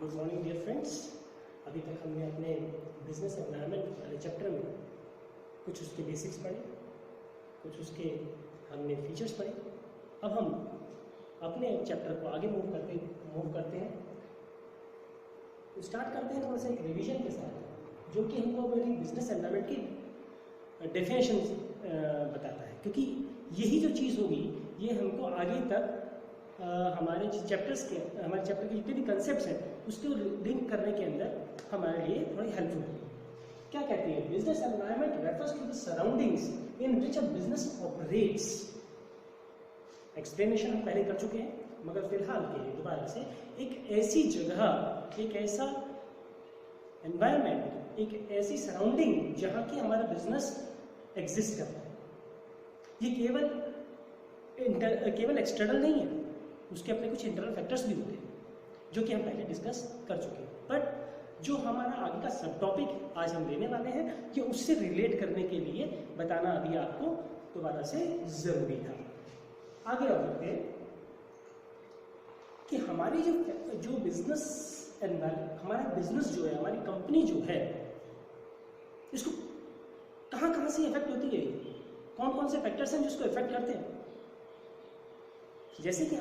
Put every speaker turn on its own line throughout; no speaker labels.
Good morning dear friends. अभी तक हमने अपने बिजनेस एनवायरनमेंट वाले चैप्टर में कुछ उसके बेसिक्स पढ़े, कुछ उसके हमने फीचर्स पढ़े। अब हम अपने चैप्टर को आगे मूव करते हैं। तो स्टार्ट करते हैं थोड़ा सा एक रिवीजन के साथ, जो कि हमको मेरी बिजनेस एनवायरनमेंट की डेफिनेशन बताता है, क्योंकि यही जो चीज़ होगी ये हमको आगे तक हमारे चैप्टर के जितने भी कंसेप्ट्स हैं उसको लिंक करने के अंदर हमारे लिए थोड़ी हेल्पफुल होगी। क्या कहते हैं? Business environment refers to the surroundings in which a business operates. Explanation हम पहले कर चुके हैं, मगर फिलहाल के लिए दोबारा से एक ऐसी जगह, एक ऐसा एनवायरनमेंट, एक ऐसी सराउंडिंग जहाँ की हमारा बिजनेस एग्जिस्ट करता है। ये केवल एक्सटर्नल नहीं है, उसके अपने कुछ इंटरनल फैक्टर्स भी होते हैं जो कि हम पहले डिस्कस कर चुके हैं। बट जो हमारा आगे का सब टॉपिक आज हम लेने वाले हैं, ये उससे रिलेट करने के लिए बताना अभी आपको दोबारा से जरूरी था। आगे बढ़ते हैं कि हमारी जो बिजनेस एनवायरनमेंट, हमारा बिजनेस जो है, हमारी कंपनी जो है, इसको कहाँ से इफेक्ट होती है, कौन कौन से फैक्टर्स हैं जिसको इफेक्ट करते हैं। जैसे कि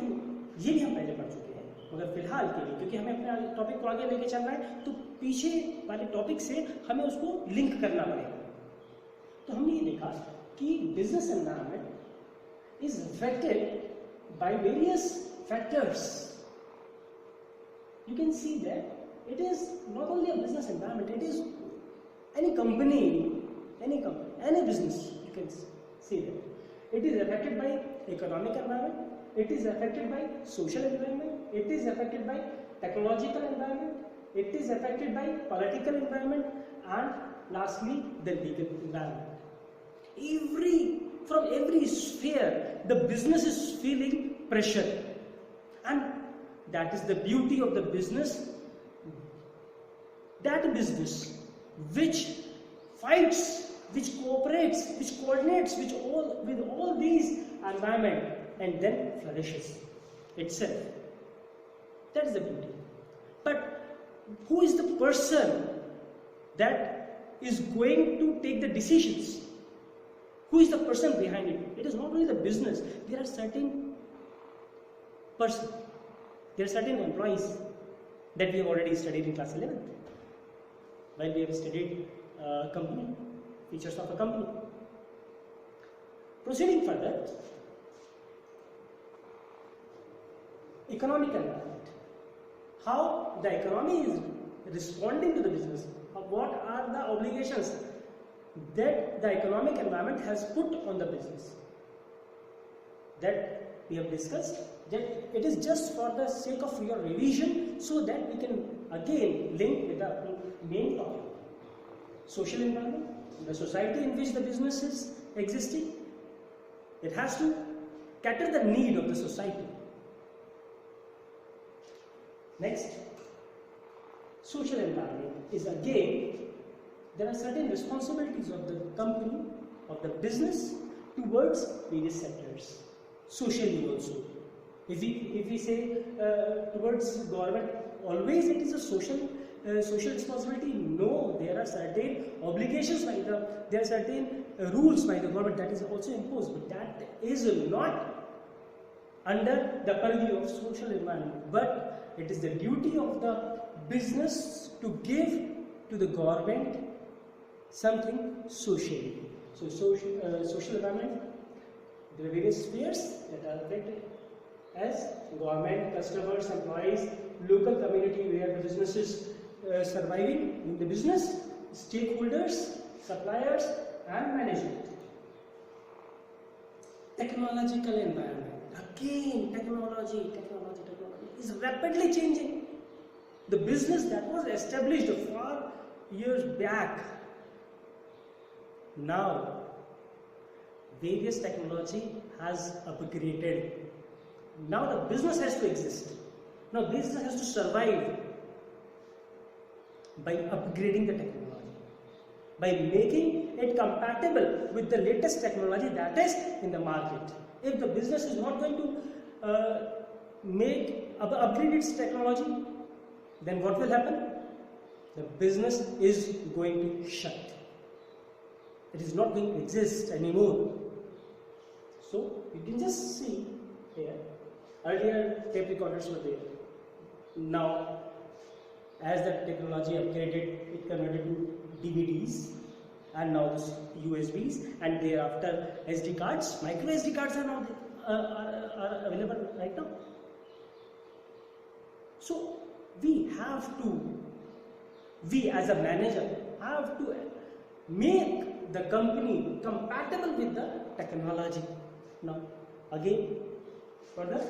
ये भी हम पहले पढ़ चुके हैं, मगर फिलहाल के लिए क्योंकि हमें अपने टॉपिक को आगे लेके चलना है, तो पीछे वाले टॉपिक से हमें उसको लिंक करना पड़ेगा। तो हमने ये देखा कि business environment is affected by various factors. You can see that it is not only a business environment, it is any company, any business, you can see that. It is affected by economic environment, it is affected by social environment, it is affected by technological environment, it is affected by political environment, and lastly the legal environment. From every sphere, the business is feeling pressure, and that is the beauty of the business. That business which fights, which cooperates, which coordinates with all these environment and then flourishes itself. That is the beauty. But who is the person that is going to take the decisions? Who is the person behind it? It is not only the business. There are certain persons. There are certain employees that we have already studied in class 11th, while we have studied company, features of a company. Proceeding further, economic environment. How the economy is responding to the business. What are the obligations that the economic environment has put on the business? That we have discussed. That it is just for the sake of your revision, so that we can again link with the main topic. Social environment, the society in which the business is existing, it has to cater the need of the society. Next, social environment is again, there are certain responsibilities of the company, of the business towards various sectors, socially also. If we say towards government, always it is a social responsibility. No, there are certain obligations there are certain rules by the government that is also imposed, but that is not under the purview of social environment. But it is the duty of the business to give to the government something socially. So social environment, there are various spheres that are affected, as government, customers, employees, local community where the business is surviving in the business, stakeholders, suppliers, and management. Technological environment. Again, technology is rapidly changing. The business that was established far years back, now various technology has upgraded. Now the business has to exist. Now business has to survive by upgrading the technology, by making it compatible with the latest technology that is in the market. If the business is not going to upgrade its technology, then what will happen? The business is going to shut. It is not going to exist anymore. So you can just see here, earlier tape recorders were there. Now, as the technology upgraded, it converted to DVDs, and now this USBs, and thereafter SD cards. Micro SD cards are now are available right now. So we as a manager have to make the company compatible with the technology. Now again, further,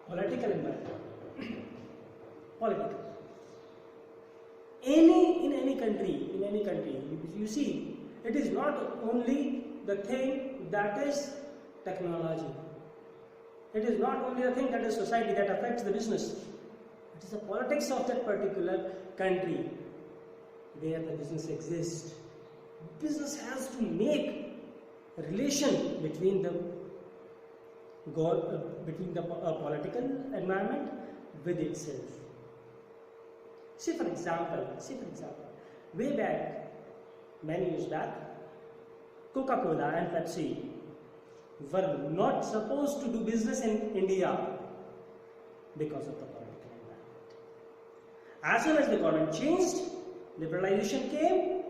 political environment. Political. In any country, you see, it is not only the thing that is technology. It is not only the thing that is society that affects the business. It is the politics of that particular country where the business exists. Business has to make a relation between the political environment with itself. Say for example, way back, many years back, Coca-Cola and Pepsi were not supposed to do business in India because of the political environment. As soon as the government changed, liberalization came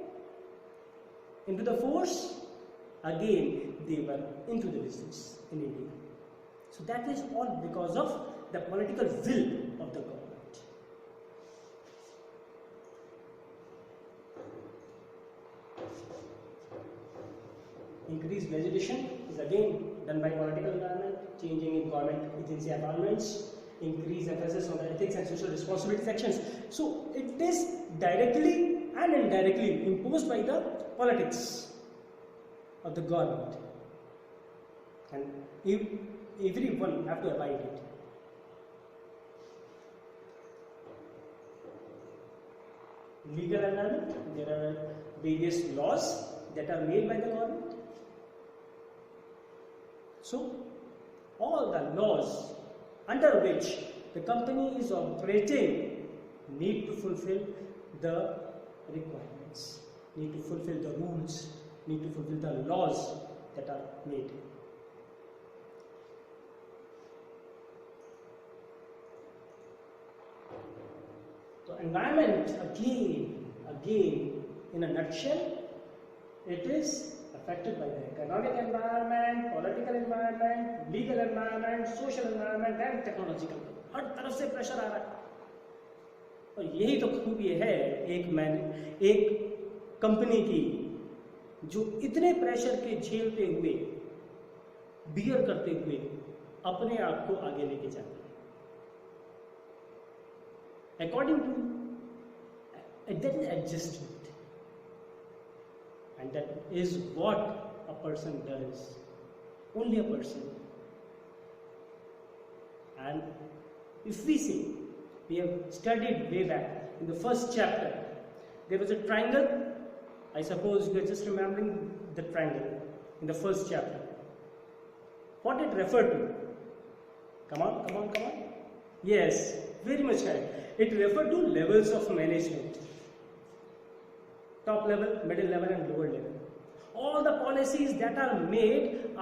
into the force, again they were into the business in India. So that is all because of the political will of the government. Increased legislation is again done by political environment, changing in government agency environments, increased emphasis on the ethics and social responsibility sections. So it is directly and indirectly imposed by the politics of the government, and everyone have to abide it. Legal environment, there are various laws that are made by the government. So all the laws under which the company is operating need to fulfill the requirements, need to fulfill the rules, need to fulfill the laws that are made. So environment, again, in a nutshell, it is affected by the economic environment, political environment, legal environment, social environment and technological. हर तरफ से pressure आ रहा है, और यही तो खूबी है एक कंपनी की जो इतने प्रेशर के झेलते हुए, बियर करते हुए अपने आप को आगे लेके जाती है. According to that is adjustment, and that is what a person does, only a person. And if we see, we have studied way back in the first chapter, there was a triangle. I suppose you are just remembering the triangle in the first chapter. What it referred to? Come on. Yes, very much correct. It referred to levels of management. Top level, middle level and lower level. All the policies that are made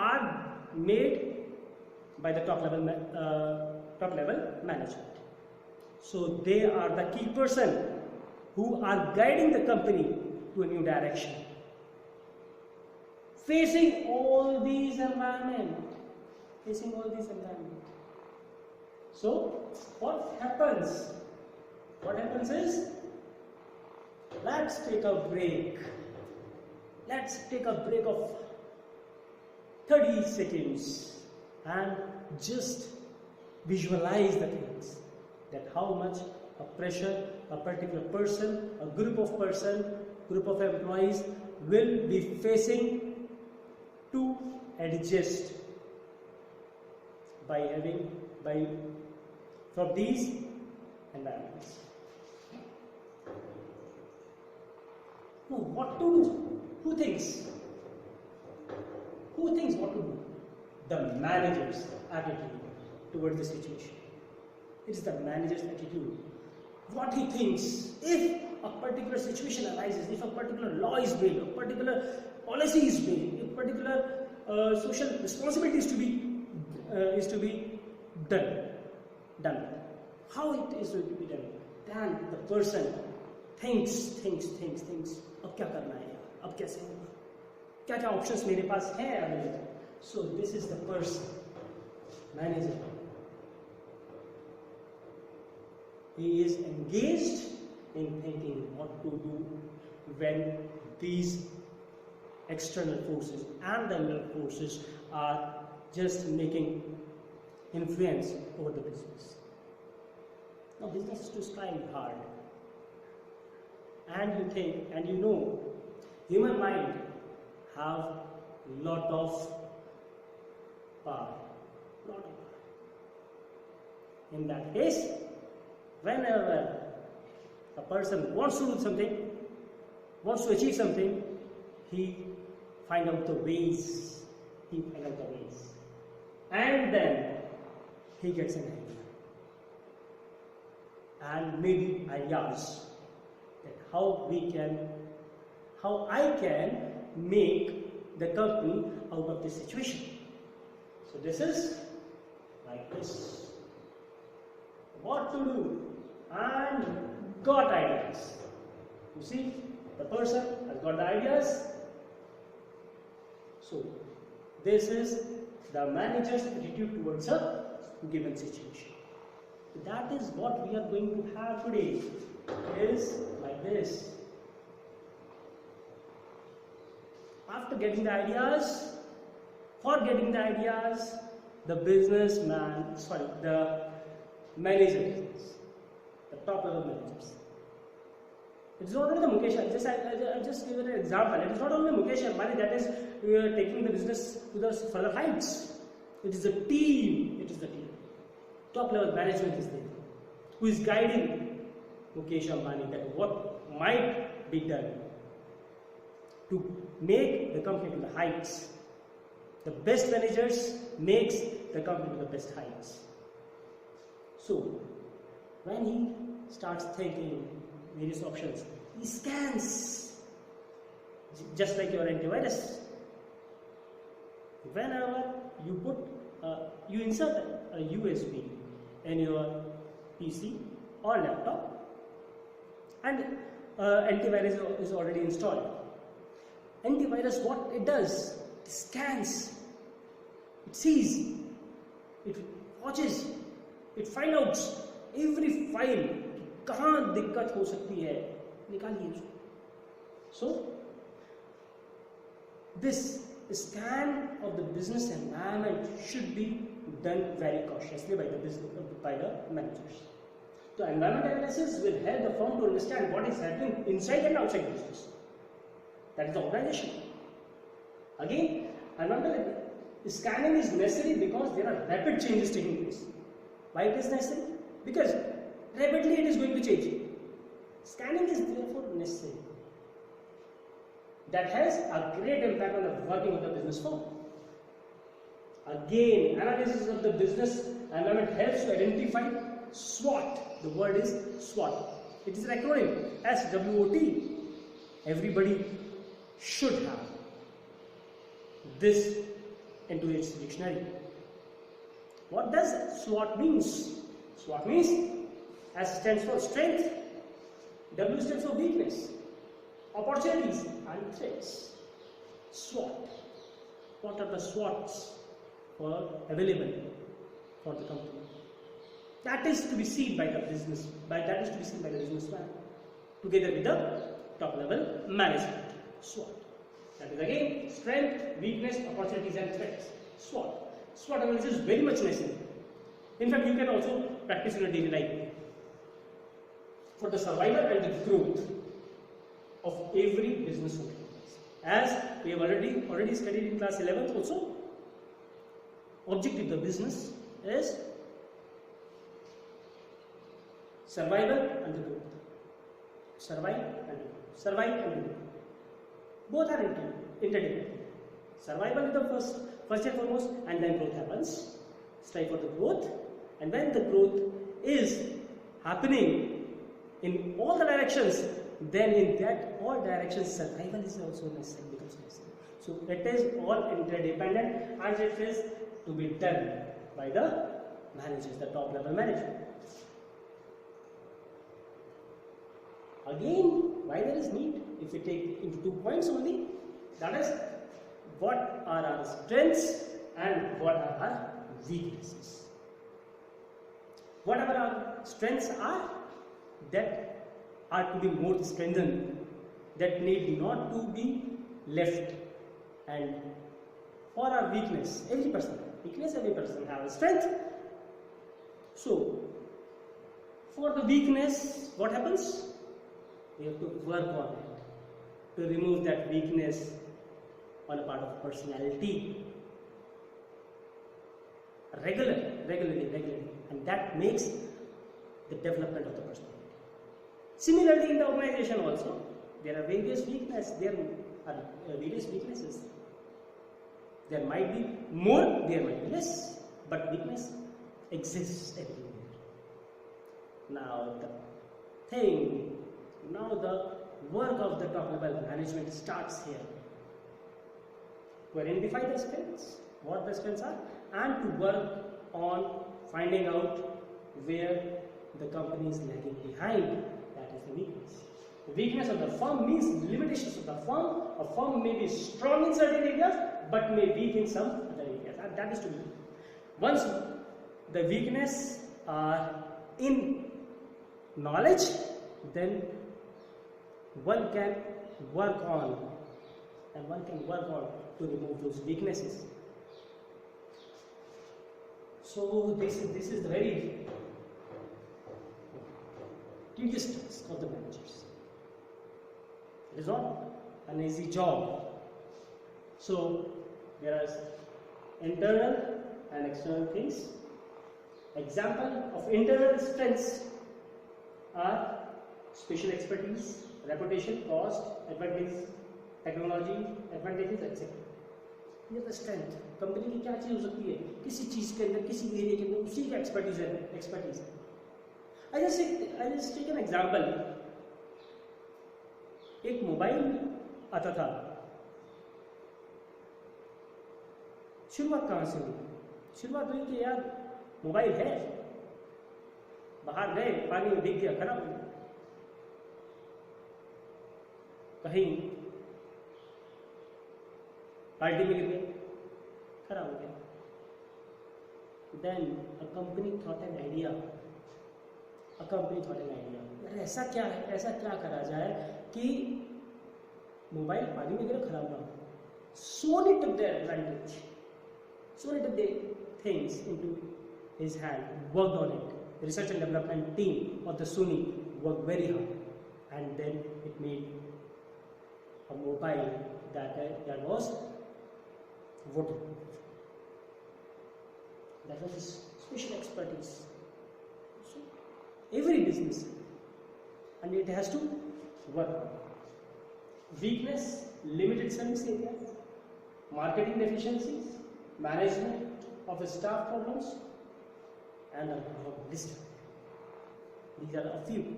by the top level management. So they are the key person who are guiding the company to a new direction. Facing all these environment. So what happens? What happens is, let's take a break. Let's take a break of 30 seconds and just visualize the things, that how much a pressure a particular person, a group of employees will be facing to adjust from these environments. Now, what to do? Who thinks what to do? the manager's attitude towards the situation. It's the manager's attitude. What he thinks. If a particular situation arises, if a particular law is made, a particular policy is made, a particular social responsibility is to be done. How it is going to be done? Then the person thinks. अब क्या करना है? अब कैसे होगा? क्या options मेरे पास हैं available? So this is the person, manager. He is engaged in thinking what to do when these external forces and the internal forces are just making influence over the business. Now business is to strive hard, and you think and you know human mind have lot of power. In that case, whenever a person wants to do something, wants to achieve something, he finds out the ways. And then he gets an idea. And maybe ideas that how I can make the company out of this situation. So this is like this. What to do? And got ideas. You see, the person has got the ideas. So this is the manager's attitude towards a given situation. That is what we are going to have today. Is like this. After getting the ideas, the manager, the top level managers. It is not only the Mukesh. I just give an example. It is not only Mukesh Ambani that is taking the business to the further heights. It is the team. Top level management is there, who is guiding Mukesh Ambani that what might be done to make the company to the heights. The best managers makes the company to the best heights. So when he starts thinking various options, he scans, just like your antivirus. Whenever you insert a USB in your PC or laptop, and antivirus is already installed. Antivirus, what it does? It scans, it sees, it watches, it finds out every file कहाँ दिक्कत हो सकती है, निकालिए उसको. So this scan of the business environment should be done very cautiously by the managers. The environment analysis will help the firm to understand what is happening inside and outside business. That is the organization. Again, environmental scanning is necessary because there are rapid changes taking place. Why it is necessary? Because rapidly it is going to change. Scanning is therefore necessary. That has a great impact on the working of the business firm. Again, analysis of the business environment helps to identify SWOT. The word is SWOT. It is an acronym, SWOT. Everybody should have this into its dictionary. What does SWOT means? SWOT means S stands for strength, W stands for weakness, opportunities and threats. SWOT. What are the SWOTs available for the company? That is to be seen by the businessman together with the top level management. SWOT. That is again strength, weakness, opportunities and threats. SWOT. SWOT analysis is very much necessary. In fact, you can also practice in your daily life for the survival and the growth of every business owner. As we have already studied in class 11th also, objective of the business is survival and the growth. Survive and the growth. Both are interdependent. Survival is the first and foremost, and then growth happens. Strive for the growth, and when the growth is happening in all the directions, then in that all directions survival is also necessary, becomes necessary. So it is all interdependent, and it is to be done by the managers, the top level manager. Again, why there is need? If we take into 2 points only, that is, what are our strengths and what are our weaknesses. Whatever our strengths are, that are to be more strengthened, that need not to be left. And for our weakness, every person has a strength. So for the weakness, what happens? We have to work on it, to remove that weakness on a part of personality regularly, and that makes the development of the personality. Similarly, in the organization also, there are various weaknesses. There might be more, there might be less, but weakness exists everywhere. Now the work of the top level management starts here. To identify the strengths, what the strengths are, and to work on finding out where the company is lagging behind. That is the weakness. The weakness of the firm means limitations of the firm. A firm may be strong in certain areas, but may weak in some other areas. And that is to be. Once the weakness are in knowledge, then one can work on to remove those weaknesses. So this is the very tedious task of the managers. It is not an easy job. So there are internal and external things. Example of internal strengths are special expertise, reputation, cost, advantages, technology, advantages, etc. ये तो strength company की क्या चीज हो सकती है, किसी चीज के अंदर, किसी एरिया के अंदर उसी का एक्सपर्टीज है. I just take an example. एक मोबाइल आता था. शुरुआत कहाँ से हुई? शुरुआत हुई कि यार मोबाइल है, बाहर गए, पानी में भीग गया, खराब हो गया. कहीं पार्टी में गिर गया, खराब हो गया. Then a company thought an idea. यार ऐसा क्या करा जाए कि मोबाइल पानी में गिरा, खराब ना हो. Sony took their advantage. Sony took the things into his hand, worked on it. The research and development team of the Sony worked very hard, and then it made a mobile that was waterproof. That was his special expertise. So every business, and it has to work on weakness, limited service area, marketing deficiencies, management of staff problems, and a long list. These are a few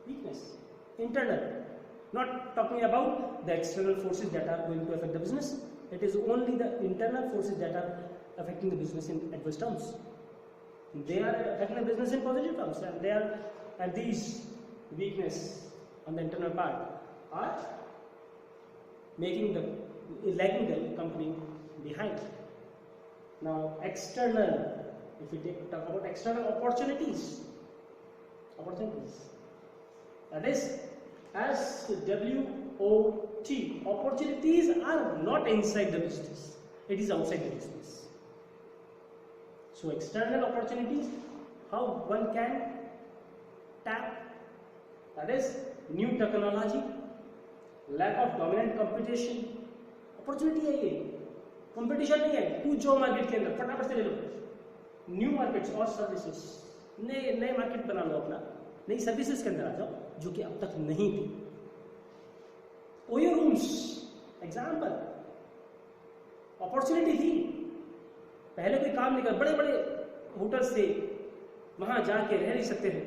weakness. Internal, not talking about the external forces that are going to affect the business. It is only the internal forces that are affecting the business in adverse terms. They are affecting the business in positive terms, and these weakness on the internal part are lagging the company behind. Now, external, if we talk about external opportunities, that is SWOT. Opportunities are not inside the business; it is outside the business. So, external opportunities, how one can tap, that is new technology, lack of dominant competition. Opportunity है ये, competition नहीं है. कुछ जो market के अंदर फटाफट से ले लो, न्यू मार्केट्स और सर्विसेज, नए मार्केट बना लो अपना, नई सर्विसेज के अंदर आ जाओ जो कि अब तक नहीं थी. ओयो रूम्स एग्जाम्पल, अपॉर्चुनिटी थी, पहले कोई काम नहीं कर, बड़े बड़े होटल्स थे, वहां जाके रह नहीं सकते थे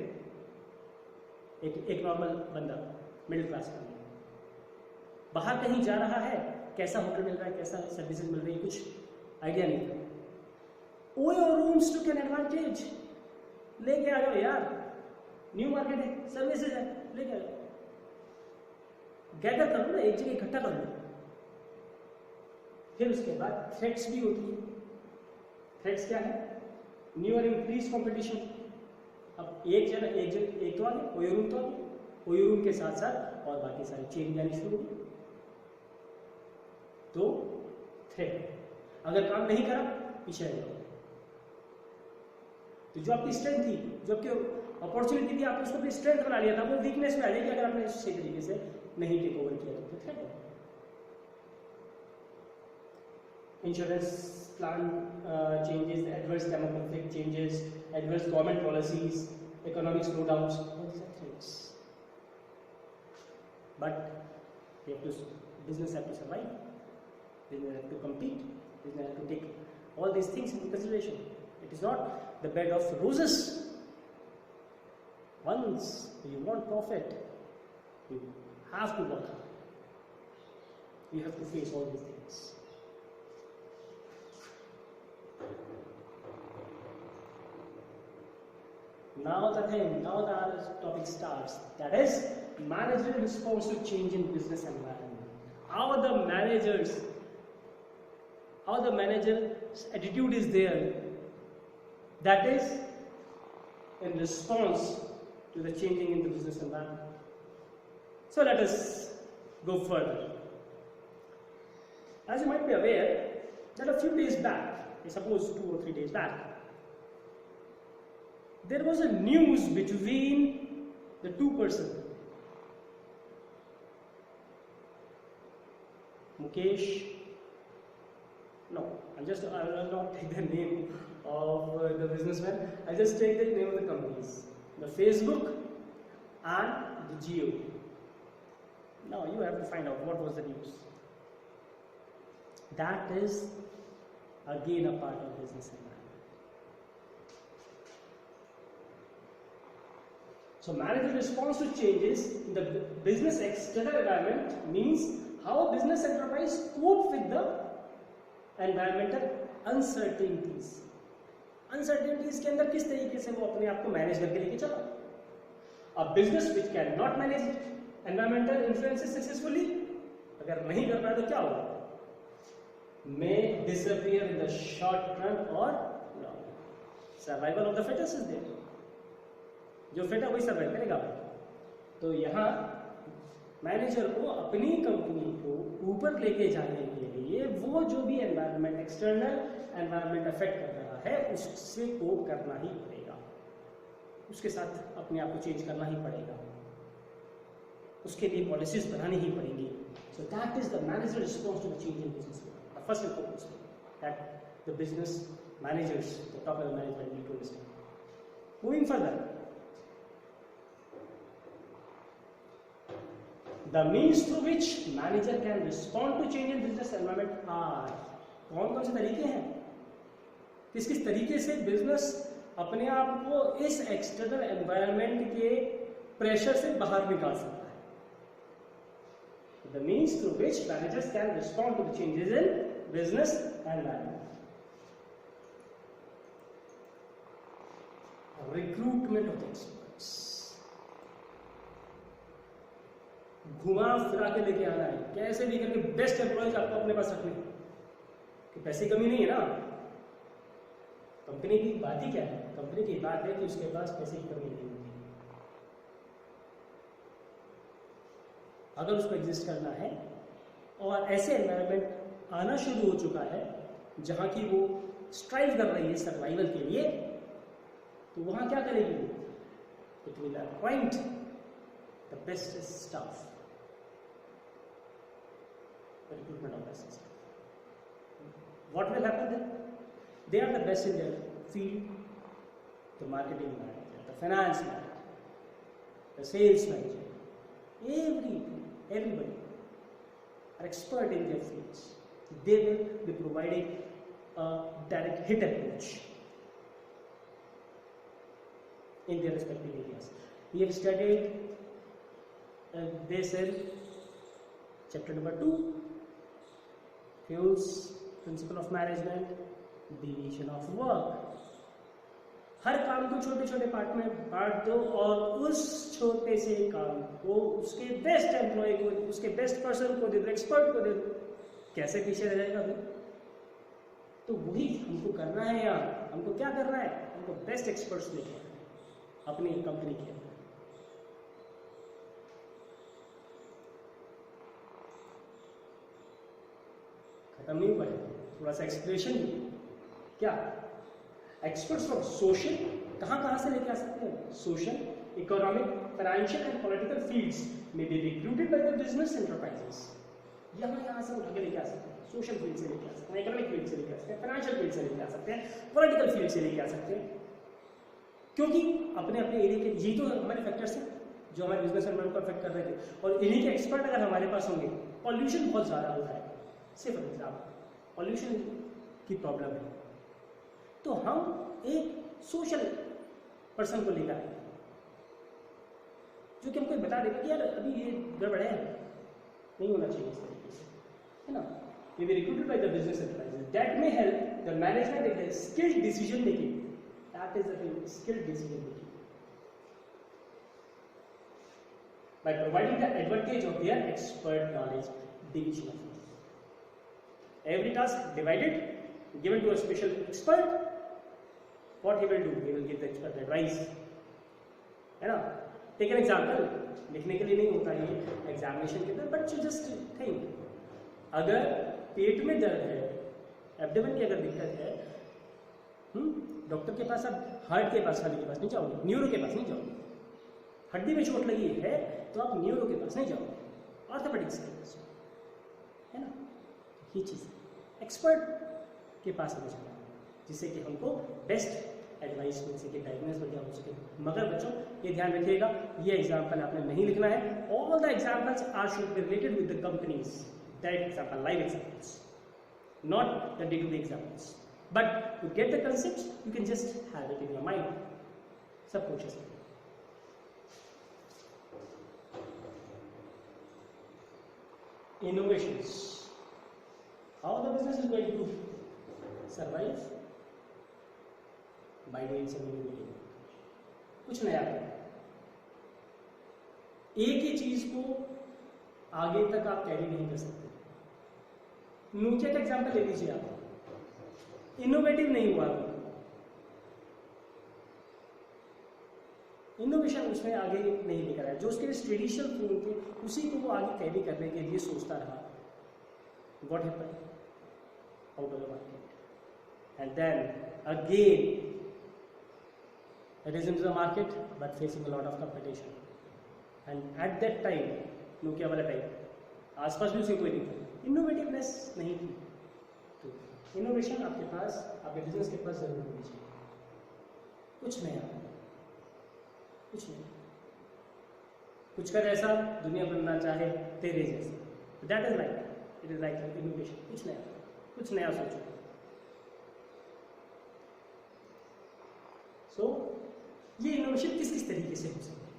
एक नॉर्मल बंदा, मिडिल क्लास का। बाहर कहीं जा रहा है, कैसा होटल मिल रहा है, कैसा सर्विसेज मिल रही है, कुछ आइडिया नहीं था। OYO rooms took an advantage, लेके आ जाओ यार, न्यू मार्केट है, सर्विसेज है, लेके आ जाओ, गैदर कर लो ना, एक जगह इकट्ठा कर लो। फिर उसके बाद थ्रेट्स भी होती है। थ्रेट्स क्या है? न्यू और इंक्रीज कॉम्पिटिशन। अब एक तो आ गया, ओयो रूम तो आ गया, ओयो रूम के साथ साथ और बाकी सारी चेन जानी शुरू हो गई। तो थ्रेट, अगर काम नहीं करा पीछे रह जाओगे। तो जो आपकी स्ट्रेंथ थी, जो आपकी अपॉर्चुनिटी थी, आपने उसको अपनी स्ट्रेंथ बना लिया था, वो वीकनेस में आ जाएगी अगर आपने सही तरीके से नहीं टेक ओवर किया तो थ्रेट है। Insurance plan changes, adverse demographic changes, adverse government policies, economic slowdowns, all these are threats. But business have to survive, business have to compete, business have to take all these things into consideration. It is not the bed of roses. Once you want profit, you have to work hard. You have to face all these things. Now the topic starts. That is managerial response to change in business environment. How the manager's attitude is there, that is in response to the changing in the business environment. So let us go further. As you might be aware that a few days back, suppose 2 or 3 days back, there was a news between the two persons, Mukesh, no, I will not take the name of the businessman, I'll just take the name of the companies, the Facebook and the Jio. Now you have to find out what was the news. That is again a part of business environment. So managerial response to changes in the business external environment means how a business enterprise cope with the environmental uncertainties. Uncertainties के अंदर किस तरीके से वो अपने आप को manage करके लेके चला। A business which cannot manage environmental influences successfully, अगर नहीं कर पाए तो क्या होगा? May disappear in the short run or long. Survival of the fittest is there. जो फिट है वही सर्वाइव करेगा। तो यहाँ मैनेजर को अपनी कंपनी को ऊपर लेके जाने के लिए वो जो भी एनवायरनमेंट, एक्सटर्नल एनवायरनमेंट अफेक्ट कर रहा है, उससे कोप करना ही पड़ेगा, उसके साथ अपने आप को चेंज करना ही पड़ेगा, उसके लिए पॉलिसीज बनानी ही पड़ेंगी। So that is the manager response to the change in business. First and foremost that the business managers, the top level management need to understand. Moving further, the means through which manager can respond to change in business environment are, कौन कौन से तरीके हैं, किस किस तरीके से business अपने आप को इस एक्सटर्नल एनवायरनमेंट के प्रेशर से बाहर निकाल सकता है। The means through which managers can respond to the changes in business environment. Recruitment of the experts. घुमा फिरा के लेके आना है, कैसे भी करके बेस्ट एम्प्लॉयज आपको अपने पास रखने, कि पैसे की कमी नहीं है ना। कंपनी की बात ही क्या है? कंपनी की बात है कि उसके पास पैसे की कमी नहीं होती। अगर उसको एग्जिस्ट करना है और ऐसे एनवायरनमेंट आना शुरू हो चुका है जहां की वो स्ट्राइव कर रही है सर्वाइवल के लिए, तो वहां क्या करेगी? It will appoint the best staff, recruitment of best staff. What will happen then? They are the best in their field. The marketing manager, the finance manager, the sales manager, everybody are expert in their fields. they will be providing a direct hit approach in their respective areas. We have studied this in chapter number 2, fuels, principle of management, division of work. हर काम को छोटे छोटे part में बांट दो और उस छोटे से काम को उसके बेस्ट एम्प्लॉय को, उसके बेस्ट पर्सन को दे दो, एक्सपर्ट को दे दो, कैसे पीछे रह जाएगा अभी? तो वही हमको करना है यार। हमको क्या करना है? हमको बेस्ट एक्सपर्ट्स लेके अपनी कंपनी के। खत्म नहीं पड़े, थोड़ा सा एक्सप्लेनेशन क्या एक्सपर्ट्स फ्रॉम सोशल कहाँ से लेके आ सकते हैं? Social, economic, financial and political fields में be recruited by the business enterprises. यहाँ से उठा के लेके आ सकते हैं। सोशल फील्ड से लेके आ सकते हैं, इकोनॉमिक फील्ड से लेके आ सकते हैं, फाइनेंशियल फील्ड से लेके आ सकते हैं, पॉलिटिकल फील्ड से लेके आ सकते हैं, क्योंकि अपने अपने एरिया के यही तो हमारे फैक्टर्स हैं जो हमारे बिजनेस एनवायरनमेंट को अफेक्ट कर रहे थे। और इन्हीं के एक्सपर्ट अगर हमारे पास होंगे, पॉल्यूशन बहुत ज़्यादा होता है, सिर्फ एग्जाम्पल पॉल्यूशन की प्रॉब्लम है, तो हम एक सोशल पर्सन को लेकर आएंगे जो कि हमको बता देगा कि यार अभी ये गड़बड़ है, नहीं होना चाहिए इस तरीके से, है ना। We be recruited by the business enterprises that may help the management in the skilled decision making. That is the thing, skilled decision making. By providing the advantage of their expert knowledge, division of work. Every task divided, given to a special expert. What he will do? He will give the expert advice. है ना? Take an example. लिखने के लिए नहीं होता ये examination के अंदर, बट यू जस्ट थिंक, अगर पेट में दर्द है, एब्डोमेन की अगर दिक्कत है, डॉक्टर के पास, आप हार्ट के पास, वाले के पास नहीं जाओगे, न्यूरो के पास नहीं जाओगे। हड्डी में चोट लगी है तो आप न्यूरो के पास नहीं जाओगे, ऑर्थोपेडिक्स के पास, है ना। ये चीज़ एक्सपर्ट के पास हमें जाना है, जिससे कि हमको बेस्ट एडवाइस मिल सके, डायग्नोस बढ़िया हो सके। मगर बच्चों ये ध्यान रखिएगा, ये एग्जाम्पल आपने नहीं लिखना है। All the examples are should be related with the companies, that example, live examples, not the day-to-day examples. But to get the concepts, you can just have it in your mind. सब कुछ है। Innovations. How the business is going to survive? By doing some innovative. कुछ नया करें। एक ही चीज को आगे तक आप कैरी नहीं कर सकते। नोकिया का एग्जाम्पल ले लीजिए आप, इनोवेटिव नहीं हुआ, इनोवेशन उसमें आगे नहीं लेकर आया। जो उसके लिए ट्रेडिशनल फोन थे उसी को वो आगे कैरी करने के लिए सोचता रहा। What happened? Out of the market, and then again it is into the market but facing a lot of competition, and at that time, Nokia वाला टाइम, आसपास भी उसे कोई नहीं था, इनोवेटिवनेस नहीं थी। तो इनोवेशन आपके पास, आपके बिजनेस के पास जरूर होनी चाहिए। कुछ नया, कुछ नहीं, कुछ कर ऐसा दुनिया बनना चाहे तेरे जैसे, that is like, it is like innovation. कुछ नया सोचो। सो ये इनोवेशन किस किस तरीके से हो सकती है?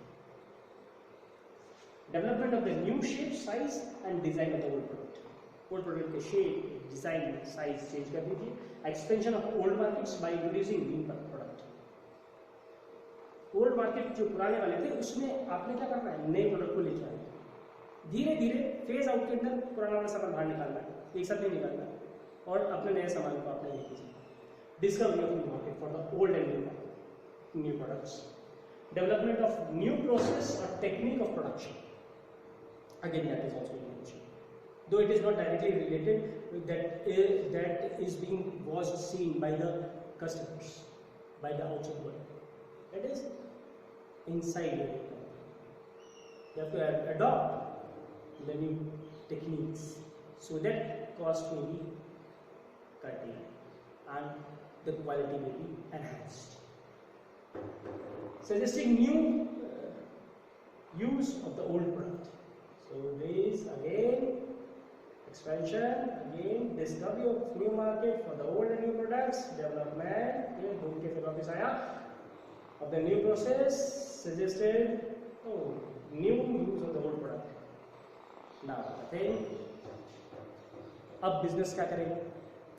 Development of the new shape, size and design of the old product. Old product के शेप, डिजाइन, साइज चेंज कर दीजिए। Expansion of old markets by introducing new product. Old market जो पुराने वाले थे उसमें आपने क्या करना है? नए प्रोडक्ट को लेकर आना, धीरे धीरे फेज आउट के अंदर पुराना वाला सामान बाहर निकालना है, एक साथ नहीं निकालना, और अपने नए सामान को आपने लेके जाना। Discovery of new market for the old and new products, development of new process or technique of production, again that is also innovation, though it is not directly related, that is being was seen by the customers, by the outside world, that is inside your company. You have to adopt the new techniques so that cost may be curtailed and the quality may be enhanced. Suggesting new use of the old product. So this again Expansion, again, discovery of new market for the old and new products, development, ये घूम के फिर वापस आया, of the new process, suggested, new use of the old product. Now, then, अब business क्या करेगा?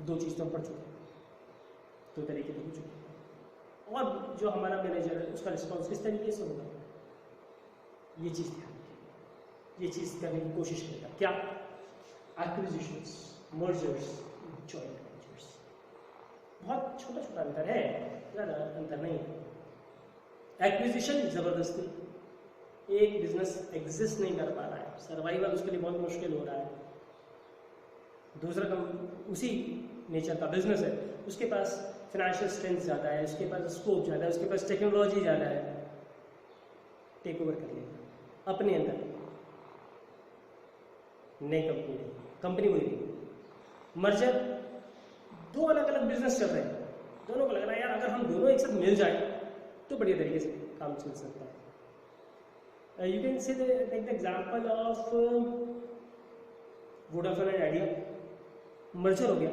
दो चीज़ तो हम पढ़ चुके हैं, दो तरीके तो हो चुके हैं, और जो हमारा मैनेजर है उसका रिस्पॉन्स किस तरीके से होगा, ये चीज़ ध्यान रखिए, ये चीज़ करने की कोशिश करेगा। क्या? एक्विजिशंस, मर्जर्स, जॉइंट वेंचर्स, बहुत छोटा छोटा अंतर है, ज़्यादा अंतर नहीं है। एक्विजिशन ज़बरदस्ती, एक बिजनेस एग्जिस्ट नहीं कर पा रहा है, सर्वाइवल उसके लिए बहुत मुश्किल हो रहा है, दूसरा उसी नेचर का बिजनेस है, उसके पास फाइनेंशियल स्ट्रेंथ ज़्यादा है, उसके पास स्कोप ज़्यादा है, उसके पास टेक्नोलॉजी ज़्यादा है, टेक ओवर कर लेगा अपने अंदर, नई कंपनी वही रही। मर्जर, दो अलग अलग बिजनेस चल रहे हैं, दोनों को लग रहा है यार अगर हम दोनों एक साथ मिल जाए तो बढ़िया तरीके से काम चल सकता है। You can say take the example of Vodafone and Idea, merger हो गया,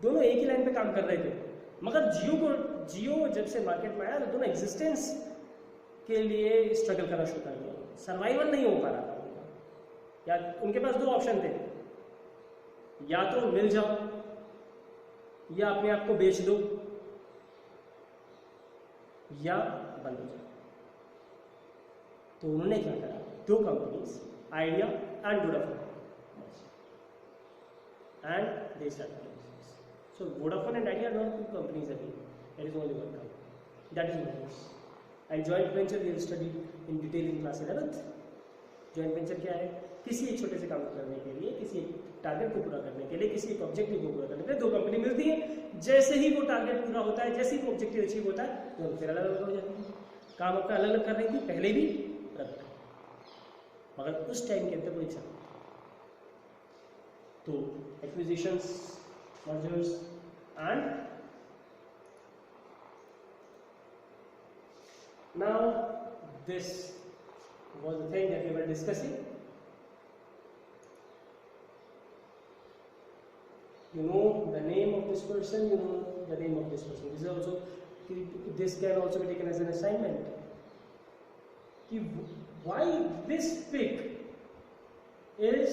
दोनों एक ही लाइन पे काम कर रहे थे, मगर जियो जब से मार्केट में आया तो दोनों एग्जिस्टेंस के लिए स्ट्रगल करना शुरू कर दिया, सर्वाइवल नहीं हो पा रहा था। या उनके पास दो ऑप्शन थे, या तो मिल जाओ या अपने आप को बेच दो या बंद हो जाओ। तो उन्होंने क्या करा, दो companies Idea and Vodafone, and they started business. So Vodafone and Idea are not two companies again, it is only one company, that is mergers. And joint venture we have studied in detail in class 11th। Joint venture क्या है? किसी एक छोटे से काम को करने के लिए, किसी एक टारगेट को पूरा करने के लिए, किसी एक ऑब्जेक्टिव को पूरा करने के लिए दो कंपनी मिलती है, जैसे ही वो टारगेट पूरा होता है, जैसे ही वो ऑब्जेक्टिव अचीव होता है, तो फिर अलग अलग हो जाती है। काम अपना अलग अलग करने की पहले भी रखता है, मगर उस टाइम के अंदर वो एक साथ। तो acquisitions, mergers and now this was the thing that we were discussing. You know the name of this person, you know the name of this person. This can also be taken as an assignment. Why this pic is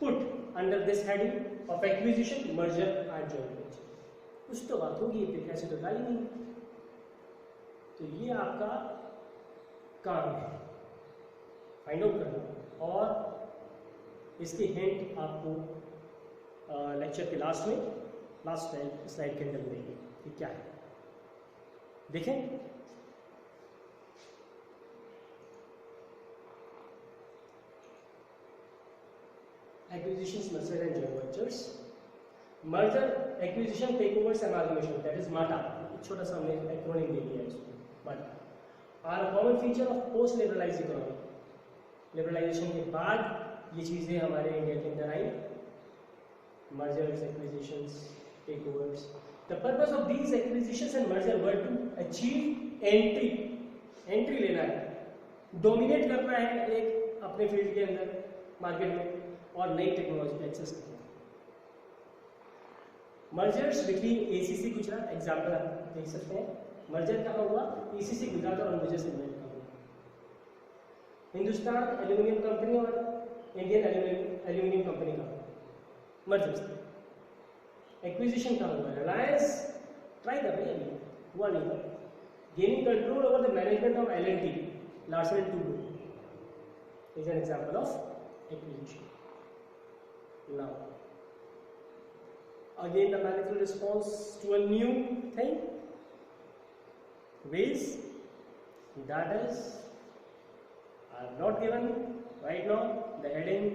put under this heading of acquisition, merger and joint venture. कुछ तो बात होगी, ये pick ऐसे तो डाली नहीं। तो ये आपका काम है फाइंड आउट करना, और इसकी हिंट आपको लेक्चर के लास्ट स्लाइड के अंदर मिलेगी कि क्या है। देखें, acquisitions, merger and joint ventures. Merger, acquisition, takeovers, amalgamation, that is MATA. छोटा सा हमने एक्रोनिम दे दिया इसको, MATA. Are a common feature of post liberalised economy. Liberalisation के बाद ये चीजें हमारे इंडिया के अंदर आई, mergers, acquisitions, takeovers. The purpose of these acquisitions and merger were to achieve entry लेना है, डोमिनेट करना है एक अपने फील्ड के अंदर मार्केट में, और नई टेक्नोलॉजी एक्सेस करना है। Mergers between ACC Gujarat, example आप देख सकते हैं। मर्जर कहाँ हुआ? एसीसी गुजरात और अम्बुजा सीमेंट का हुआ। हिंदुस्तान एल्यूमिनियम कंपनी और इंडियन एल्यूमिनियम कंपनी का मर्जर्स। एक्विजिशन कहाँ हुआ? रिलायंस ट्राई कर रही है, हुआ नहीं हुआ। Gaining control over the management of L&T, Larsen and Toubro is an example of acquisition. Now, again the managerial response to a new thing, ways, that is, I have not given right now the heading,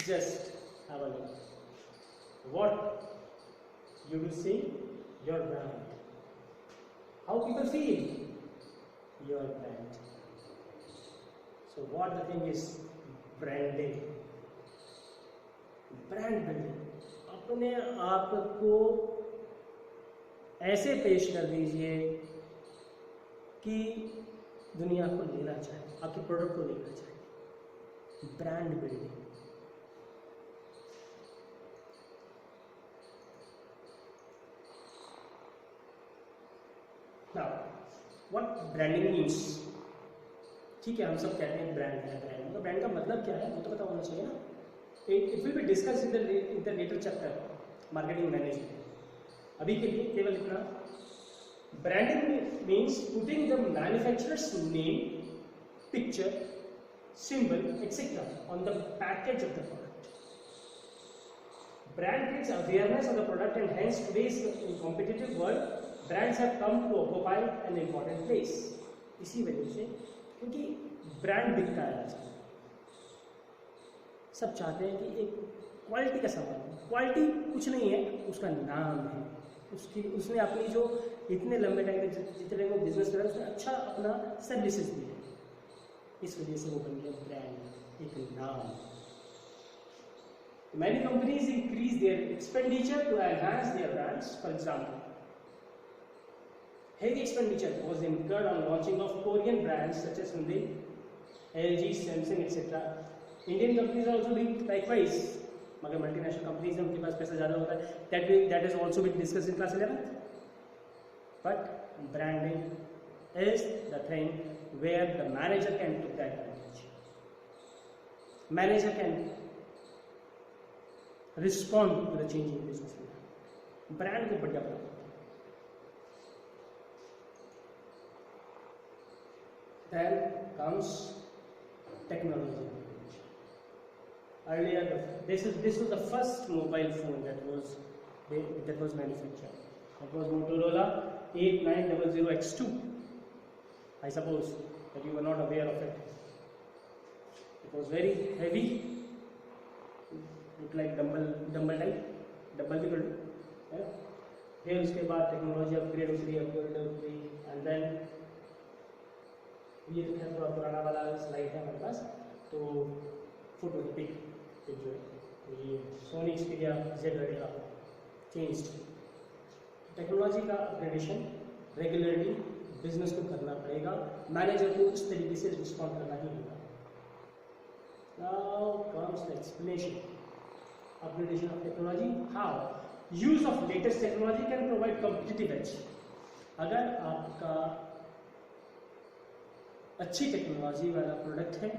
just have a look. What you will see, your brand, how people feel, your brand. So what the thing is, branding, brand building. अपने आप को ऐसे पेश कर दीजिए कि दुनिया को लेना चाहे, आपके प्रोडक्ट को लेना चाहे। brand building. Now, what branding means? ठीक है, हम सब कहते हैं ब्रांड है, ब्रांड मतलब ब्रांड का मतलब क्या है वो तो पता होना चाहिए ना. It will be discuss in the later chapter marketing management. अभी के लिए केवल इतना. Branding means putting the manufacturer's name, picture, symbol, etc. on the package of the product. Brand creates awareness of the product and hence today's competitive world, brands have come to occupy an important place. इसी वजह से क्योंकि brand बिकता है आजकल, सब चाहते हैं कि एक क्वालिटी का सामान. क्वालिटी कुछ नहीं है, उसका नाम है. उसने अपनी जो इतने लंबे टाइम जितने वो बिजनेस कर रहा है उसने अच्छा अपना सर्विसेज दी है, इस वजह से वो बन गया ब्रांड, एक नाम. Many companies increase their expenditure to enhance their brands. For example, heavy expenditure was incurred on launching of Korean brands such as Hyundai, LG, Samsung, etc. Indian companies are also doing likewise. मगर multinational companies में उनके पास पैसा ज़्यादा होता है. That is also been discussed in class 11th. But branding is the thing where the manager can take that advantage. Manager can respond to the changing business. Brand को बढ़िया बनाना. Then comes technology. Earlier, this was the first mobile phone that was manufactured. It was Motorola 8900X2. I suppose that you were not aware of it. It was very heavy, looked like dumbbell type, dumbbell भी कर लो. फिर उसके बाद technology upgrade हुई, and then ये तो थोड़ा पुराना वाला स्लाइड है हमारे पास. तो फोटो पिक जो है ये सोनी एक्सपीरिया जेड रहेगा, चेंज्ड. टेक्नोलॉजी का अपग्रेडेशन रेगुलरली बिजनेस को करना पड़ेगा, मैनेजर को उस तरीके से रिस्पॉन्ड करना ही होगा. Now comes the explanation. Upgradation of technology, how use of latest technology can provide competitive as. अगर आपका अच्छी टेक्नोलॉजी वाला प्रोडक्ट है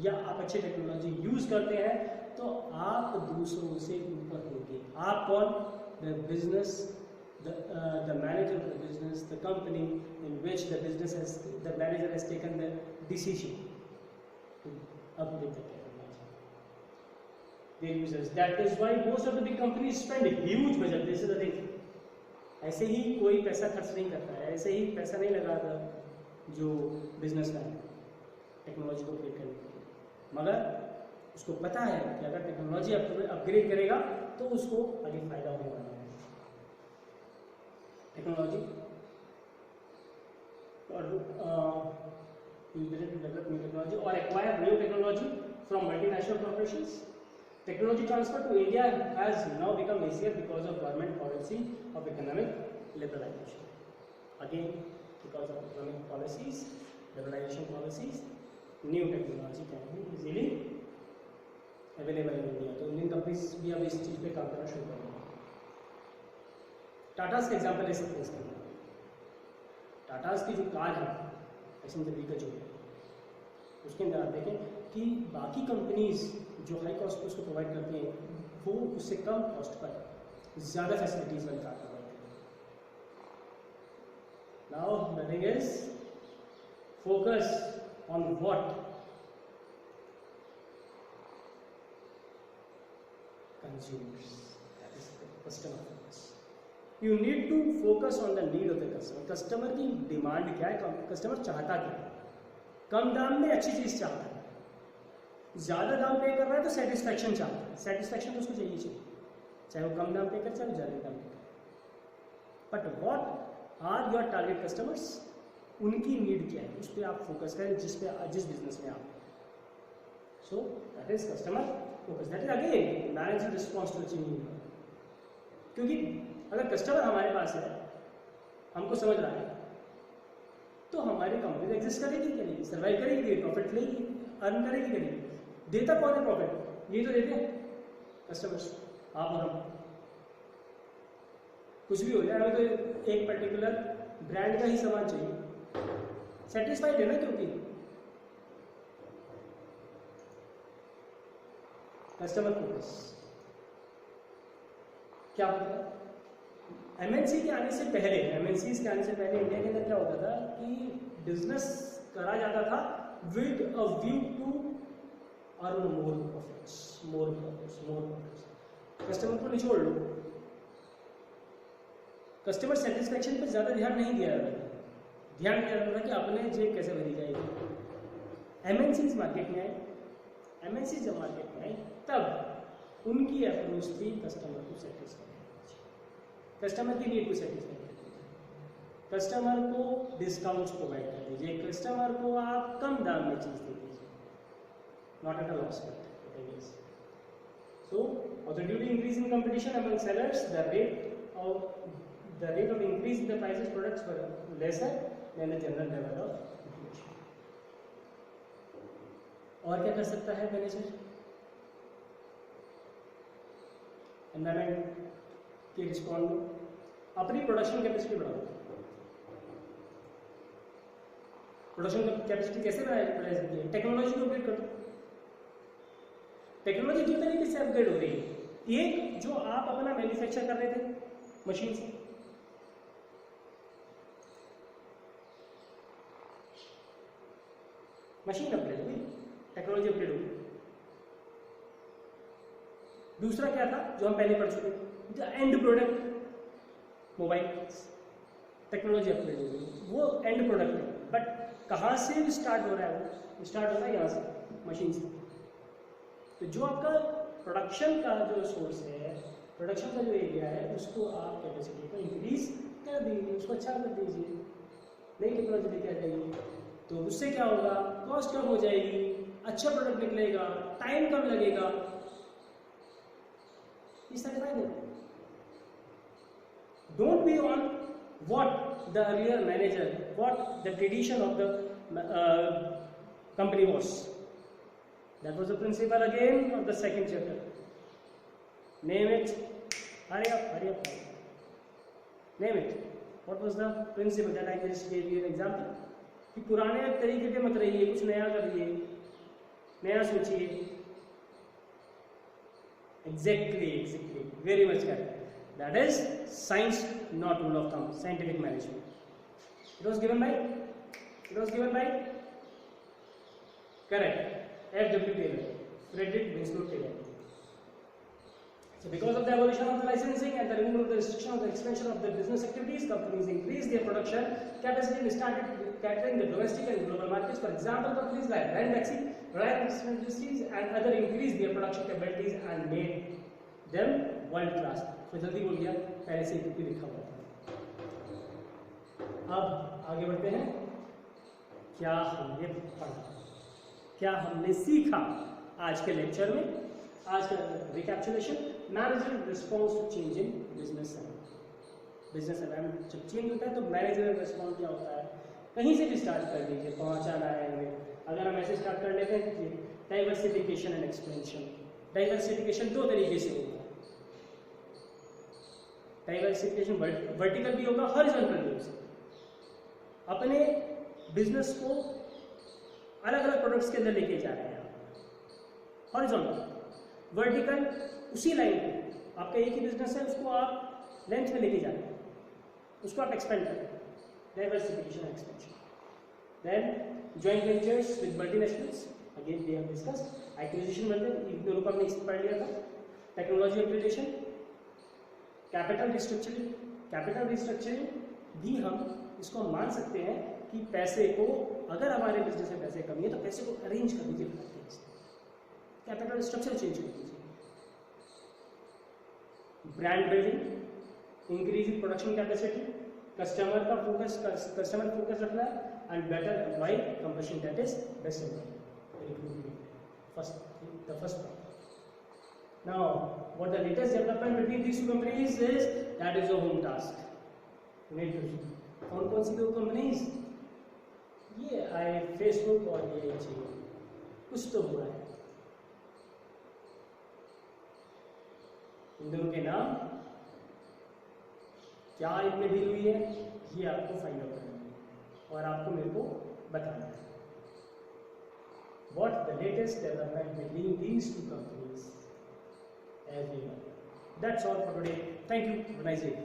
या आप अच्छी टेक्नोलॉजी यूज करते हैं तो आप दूसरों से ऊपर होंगे. आप कौन? The business, the manager of the business, the company in which the manager has taken the decision to upgrade the technology. Their users. That is why most of the big companies spend huge budget. This is the thing. ऐसे ही कोई पैसा खर्च नहीं करता है, ऐसे ही पैसा नहीं लगाता जो बिजनेसमैन टेक्नोलॉजी को अपग्रेड करने के लिए. मगर उसको पता है कि अगर टेक्नोलॉजी अपग्रेड करेगा तो उसको आगे फायदा होने वाला है. टेक्नोलॉजी और डेवलप न्यू टेक्नोलॉजी और acquire new technology from multinational corporations. Technology transfer to India has now become easier because of government policy of economic liberalization. Again, because of economic policies, liberalization policies, new technology can be easily available in India. तो Indian companies भी अब इस चीज़ पे काम करना शुरू कर रहे हैं. टाटास का एग्जाम्पल ले सकते हैं इसके अंदर. टाटास की जो कार है पैसेंजर व्हीकल जो है उसके अंदर आप देखें कि बाकी कंपनीज जो हाई कॉस्ट पे उसको प्रोवाइड करती हैं वो उससे कम कॉस्ट पर ज़्यादा फैसिलिटीज वाली कार प्रोवाइड करती हैं. Now the thing is focus on what consumers, that is the customer focus. You need to focus on the need of the customer. Customer की डिमांड क्या है, कस्टमर चाहता क्या है. कम दाम में अच्छी चीज़ चाहता है, ज़्यादा दाम पे कर रहा है तो सेटिस्फैक्शन चाहता है. सेटिस्फैक्शन तो उसको चाहिए, चाहे वो कम दाम पे करे चाहे वो ज़्यादा दाम पे करे. But what are your target customers, उनकी नीड क्या है उस पर आप फोकस करें जिस बिजनेस में आप. So that is customer focus. That is again manager response to changing. क्योंकि अगर कस्टमर हमारे पास है, हमको समझ रहा है, तो हमारी कंपनी एग्जिस्ट करेगी, सर्वाइव करेगी, प्रॉफिट लेगी, अर्न करेगी. देता कौन है प्रॉफिट? ये तो देते हैं कस्टमर्स, आप और हम। कुछ भी हो जाए, हमें तो एक पर्टिकुलर ब्रांड का ही सामान चाहिए, सेटिस्फाइड है ना, क्योंकि कस्टमर फोकस। क्या होता है एमएनसी के आने से पहले, एमएनसीज के आने से पहले इंडिया के अंदर क्या होता था कि बिजनेस करा जाता था with a view to earn more profits, more profits, more profits. Customer को निचोड़ लो, कस्टमर सेटिस्फेक्शन पे ज़्यादा ध्यान नहीं दिया जाता था, ध्यान दिया जाता था कि अपने जेब कैसे भरी जाएगी। एमएनसीज मार्केट में आए, एमएनसीज जब मार्केट में आए तब उनकी अप्रोच थी कस्टमर को सेटिस्फाई, कस्टमर की नीड को सेटिस्फाई कर दीजिए, कस्टमर को डिस्काउंट्स प्रोवाइड कर दीजिए, कस्टमर को आप कम दाम में चीज़ दे दीजिए, not at a loss but so due to increase in competition among sellers, the rate of increase in the prices products were lesser than the general level of inflation. और क्या कर सकता है मैनेजर? एनवायरमेंट के respond में अपनी production capacity बढ़ाओ। Production capacity कैसे बढ़ाई सकती है? टेक्नोलॉजी को अपग्रेड करो। टेक्नोलॉजी दो तरीके से अपग्रेड हो रही है, एक जो आप अपना मैन्युफैक्चर कर रहे थे मशीन से, मशीन अपग्रेड हुई, टेक्नोलॉजी अपग्रेड हुई। दूसरा क्या था जो हम पहले पढ़ चुके, the end product mobile, technology upgrade हो गई, वो एंड प्रोडक्ट है, बट कहाँ से स्टार्ट हो रहा है? वो स्टार्ट हो रहा है यहाँ से, मशीन से। तो जो आपका प्रोडक्शन का जो सोर्स है, प्रोडक्शन का जो एरिया है, उसको आप कैपेसिटी को इंक्रीज कर दीजिए, उसको अच्छा कर दीजिए, नई टेक्नोलॉजी लेके आ जाइए, तो उससे क्या होगा? कॉस्ट कम हो जाएगी, अच्छा प्रोडक्ट निकलेगा, टाइम कम लगेगा, इस तरह फायदे। Don't be on what the earlier manager, what the tradition of the company was. That was the principle again of the second chapter. Name it. Hurry up, hurry up, hurry up. Name it. What was the principle that I just gave you an example? कि पुराने तरीके पे मत रहिए, कुछ नया करिए, नया सोचिए। Exactly, exactly. Very much correct. That is science, not rule of thumb. Scientific management. It was given by. Correct. F.W. Taylor, Frederick Winslow Taylor. So because of the abolition of the licensing and the removal of the restriction of the expansion of the business activities, companies increased their production capacity and started catering the domestic and global markets. For example, companies like Ranbaxy, Reliance Industries and other increased their production capabilities and made them world class. So जल्दी बोल गया, पहले से ही लिखा हुआ था। अब आगे बढ़ते हैं। क्या हमने पढ़ा, क्या हमने सीखा आज के लेक्चर में? आज का recapitulation, manager response to change in business environment. जब चेंज होता है तो मैनेजर रिस्पॉन्स क्या होता है? कहीं से भी स्टार्ट कर लीजिए, पहुंचाना है हमें। अगर हम ऐसे स्टार्ट कर लेते हैं, डाइवर्सिफिकेशन एंड एक्सपेंशन। डाइवर्सिफिकेशन दो तरीके से होगा, डाइवर्सिफिकेशन वर्टिकल भी होगा, हॉरिजॉन्टल भी हो सकता। अपने बिजनेस को अलग अलग प्रोडक्ट्स के अंदर लेके जा रहे हैं। हॉरिजॉन्टल, वर्टिकल उसी लाइन पे, आपका एक ही बिजनेस है, उसको आप लेंथ में लेके जा रहे हैं, उसको आप एक्सपेंड कर रहे हैं। Diversification and expansion. Then joint ventures with multinationals, again we have discussed. Acquisition merger, इन दोनों को हमने पढ़ लिया था। Technology upgradation, capital restructuring. Capital restructuring भी हम इसको मान सकते हैं कि पैसे को, अगर हमारे बिजनेस में पैसे कमी है तो पैसे को अरेंज कर दीजिए, कैपिटल स्ट्रक्चर चेंज कर दीजिए। Brand building, increase in production capacity, customer का फोकस, कस्टमर फोकस रखना है, and better employ competition, that is best employ. The first part. Now, what the latest development between these two companies is, that is a home task. कौन सी दो companies? ये आए Facebook और ये चाहिए, कुछ तो हुआ है। इन दोनों के नाम क्या इनमें डील हुई है ये आपको फाइंड आउट करना है और आपको मेरे को बताना है what the latest development between these two companies as we know. That's all for today. Thank you. Have a nice day.